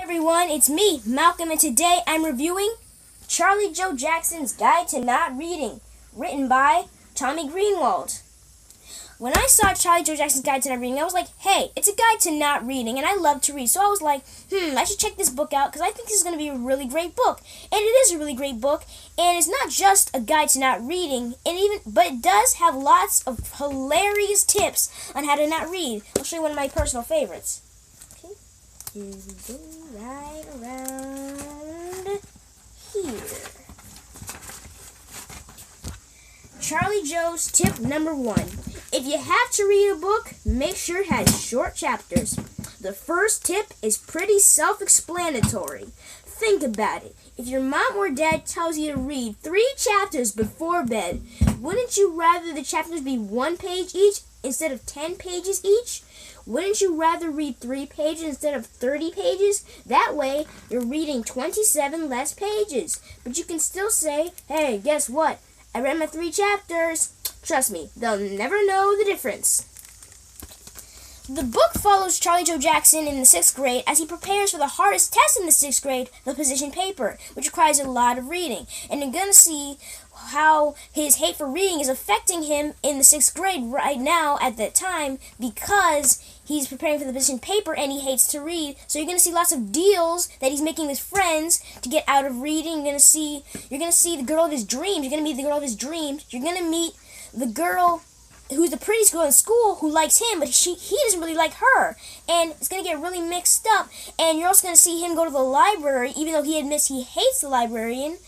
Everyone, it's me, Malcolm, and today I'm reviewing Charlie Joe Jackson's Guide to Not Reading, written by Tommy Greenwald. When I saw Charlie Joe Jackson's Guide to Not Reading, I was like, hey, it's a guide to not reading, and I love to read. So I was like, I should check this book out, because I think this is going to be a really great book. And it is a really great book, and it's not just a guide to not reading, but it does have lots of hilarious tips on how to not read. I'll show you one of my personal favorites. Okay, here we go. Right around here. Charlie Joe's tip number 1. If you have to read a book, make sure it has short chapters. The first tip is pretty self-explanatory. Think about it. If your mom or dad tells you to read 3 chapters before bed, wouldn't you rather the chapters be 1 page each instead of 10 pages each? Wouldn't you rather read 3 pages instead of 30 pages? That way, you're reading 27 less pages. But you can still say, hey, guess what? I read my 3 chapters. Trust me, they'll never know the difference. The book follows Charlie Joe Jackson in the 6th grade as he prepares for the hardest test in the 6th grade, the position paper, which requires a lot of reading. And you're going to see how his hate for reading is affecting him in the 6th grade right now at that time because he's preparing for the position paper and he hates to read. So you're going to see lots of deals that he's making with friends to get out of reading. You're going to see the girl of his dreams. You're going to meet the girl of his dreams. You're going to meet the girl who's the prettiest girl in school who likes him, but he doesn't really like her. And it's going to get really mixed up. And you're also going to see him go to the library, even though he admits he hates the librarian.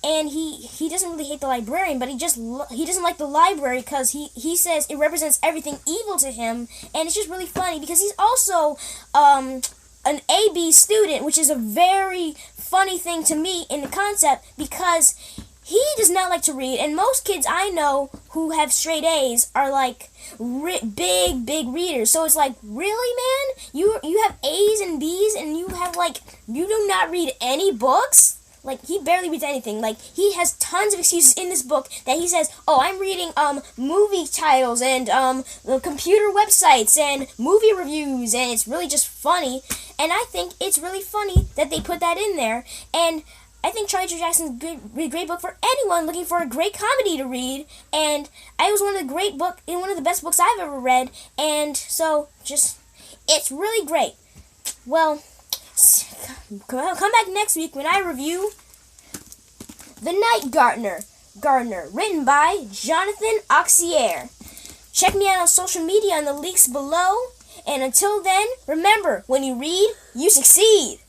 And he doesn't really hate the librarian, but he doesn't like the library because he says it represents everything evil to him. And it's just really funny because he's also an AB student, which is a very funny thing to me in the concept because he does not like to read, and most kids I know who have straight A's are like big readers. So it's like, really, man? You have A's and B's and you do not read any books? Like, he barely reads anything. Like, he has tons of excuses in this book that he says, oh, I'm reading movie titles and computer websites and movie reviews, and it's really just funny. And I think it's really funny that they put that in there. And I think Charlie Joe Jackson is a great book for anyone looking for a great comedy to read, and it was one of the best books I've ever read, and so it's really great. Well, come back next week when I review The Night Gardener, written by Jonathan Auxier. Check me out on social media on the links below, and until then, remember, when you read, you succeed.